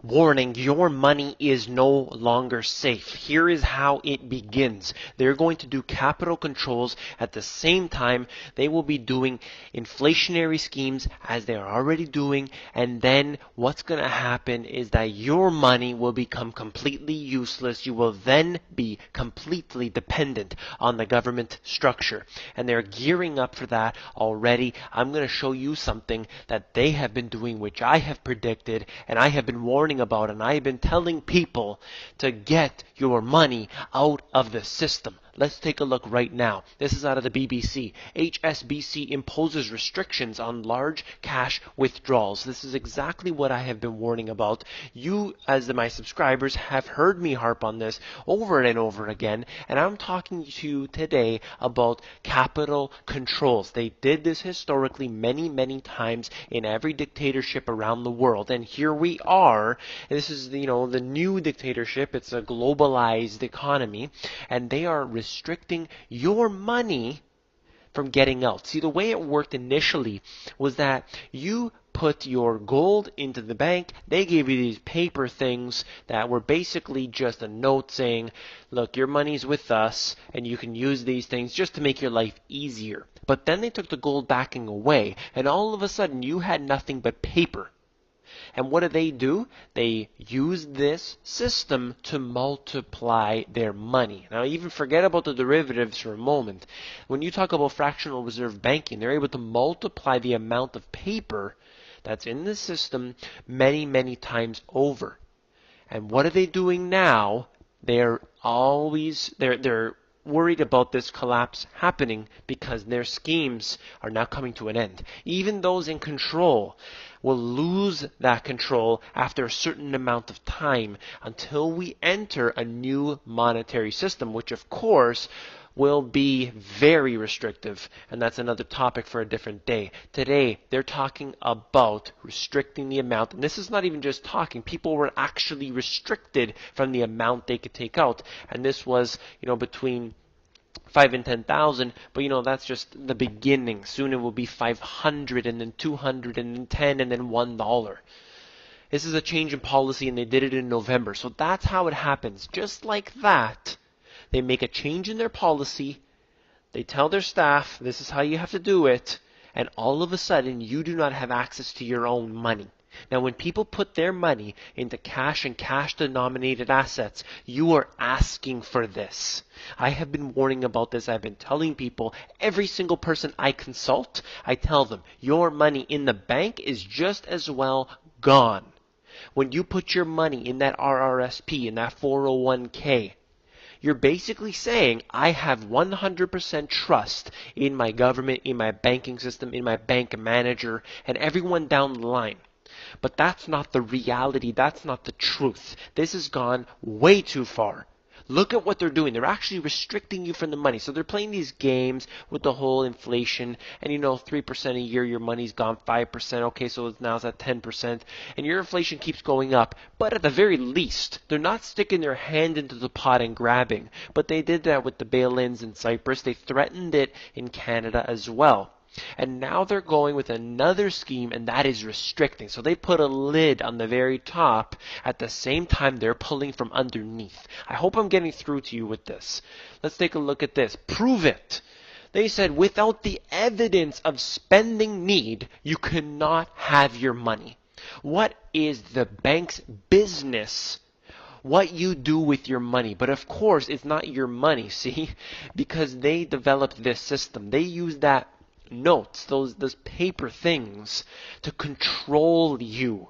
Warning, your money is no longer safe. Here is how it begins. They're going to do capital controls at the same time they will be doing inflationary schemes as they are already doing, and then what's going to happen is that your money will become completely useless. You will then be completely dependent on the government structure, and they're gearing up for that already. I'm going to show you something that they have been doing, which I have predicted, and I have been warning about, and I have been telling people to get your money out of the system. Let's take a look right now. This is out of the BBC. HSBC imposes restrictions on large cash withdrawals. This is exactly what I have been warning about. You, as my subscribers, have heard me harp on this over and over again, and I'm talking to you today about capital controls. They did this historically many, many times in every dictatorship around the world, and here we are. This is, the new dictatorship. It's a globalized economy, and they are restricting your money from getting out. See, the way it worked initially was that you put your gold into the bank. They gave you these paper things that were basically just a note saying, look, your money's with us and you can use these things just to make your life easier. But then they took the gold backing away, and all of a sudden you had nothing but paper. And what do? They use this system to multiply their money. Now, even forget about the derivatives for a moment. When you talk about fractional reserve banking, they're able to multiply the amount of paper that's in the system many, many times over. And what are they doing now? They're worried about this collapse happening because their schemes are now coming to an end. Even those in control will lose that control after a certain amount of time until we enter a new monetary system, which of course will be very restrictive, and that's another topic for a different day. Today, they're talking about restricting the amount, and this is not even just talking. People were actually restricted from the amount they could take out, and this was, between 5 and 10,000, but that's just the beginning. Soon it will be 500 and then 200 and then 10 and then $1. This is a change in policy, and they did it in November. So that's how it happens. Just like that, they make a change in their policy. They tell their staff, this is how you have to do it. And all of a sudden, you do not have access to your own money. Now, when people put their money into cash and cash-denominated assets, you are asking for this. I have been warning about this. I've been telling people, every single person I consult, I tell them, your money in the bank is just as well gone. When you put your money in that RRSP, in that 401k, you're basically saying, I have 100% trust in my government, in my banking system, in my bank manager, and everyone down the line. But that's not the reality. That's not the truth. This has gone way too far. Look at what they're doing. They're actually restricting you from the money. So they're playing these games with the whole inflation. And 3% a year, your money's gone 5%. Okay, so now it's at 10%. And your inflation keeps going up. But at the very least, they're not sticking their hand into the pot and grabbing. But they did that with the bail-ins in Cyprus. They threatened it in Canada as well. And now they're going with another scheme, and that is restricting. So they put a lid on the very top. At the same time, they're pulling from underneath. I hope I'm getting through to you with this. Let's take a look at this. Prove it. They said without the evidence of spending need, you cannot have your money. What is the bank's business? What you do with your money. But of course, it's not your money, see? Because they developed this system. They use that notes, those paper things, to control you.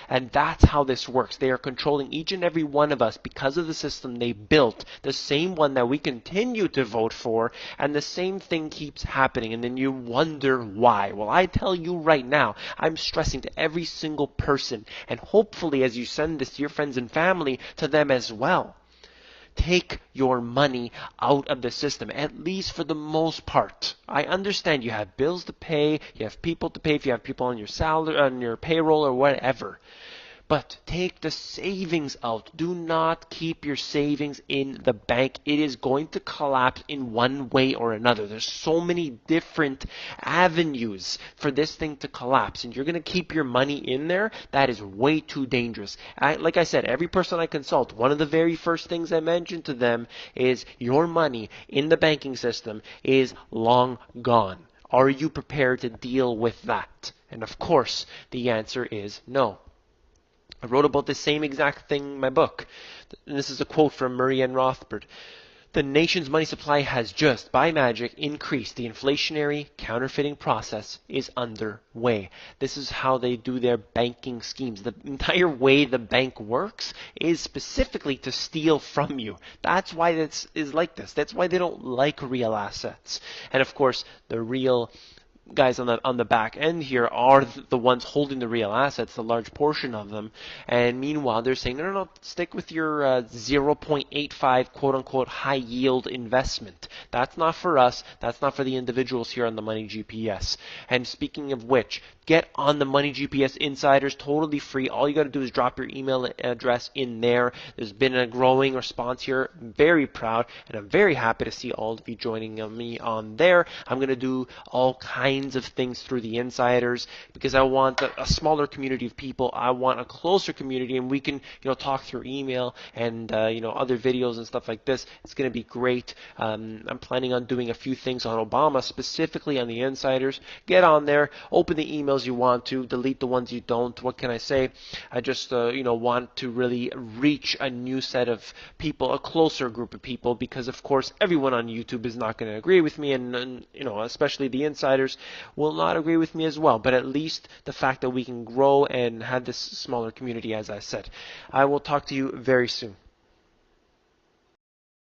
And that's how this works. They are controlling each and every one of us because of the system they built, the same one that we continue to vote for, and the same thing keeps happening. And then you wonder why. Well, I tell you right now, I'm stressing to every single person, and hopefully as you send this to your friends and family, to them as well. Take your money out of the system, at least for the most part. I understand you have bills to pay, you have people to pay if you have people on your salary, on your payroll or whatever. But take the savings out. Do not keep your savings in the bank. It is going to collapse in one way or another. There's so many different avenues for this thing to collapse, and you're going to keep your money in there. That is way too dangerous. Like I said, every person I consult, one of the very first things I mention to them is your money in the banking system is long gone. Are you prepared to deal with that? And of course, the answer is no. I wrote about the same exact thing in my book. And this is a quote from Murray N. Rothbard. The nation's money supply has just, by magic, increased. The inflationary counterfeiting process is underway. This is how they do their banking schemes. The entire way the bank works is specifically to steal from you. That's why it is like this. That's why they don't like real assets. And of course, the real guys on the back end here are the ones holding the real assets, the large portion of them. And meanwhile, they're saying, no, stick with your 0.85 quote-unquote high-yield investment. That's not for us. That's not for the individuals here on the Money GPS. And speaking of which, get on the Money GPS Insiders, totally free. All you got to do is drop your email address in there. There's been a growing response here. I'm very proud, and I'm very happy to see all of you joining me on there. I'm going to do all kinds of things through the Insiders because I want a smaller community of people. I want a closer community, and we can talk through email and other videos and stuff like this. It's going to be great. I'm planning on doing a few things on Obama, specifically on the Insiders. Get on there, open the emails you want to, delete the ones you don't. What can I say? I just want to really reach a new set of people, a closer group of people, because of course everyone on YouTube is not going to agree with me, and especially the Insiders will not agree with me as well. But at least the fact that we can grow and have this smaller community, as I said. I will talk to you very soon.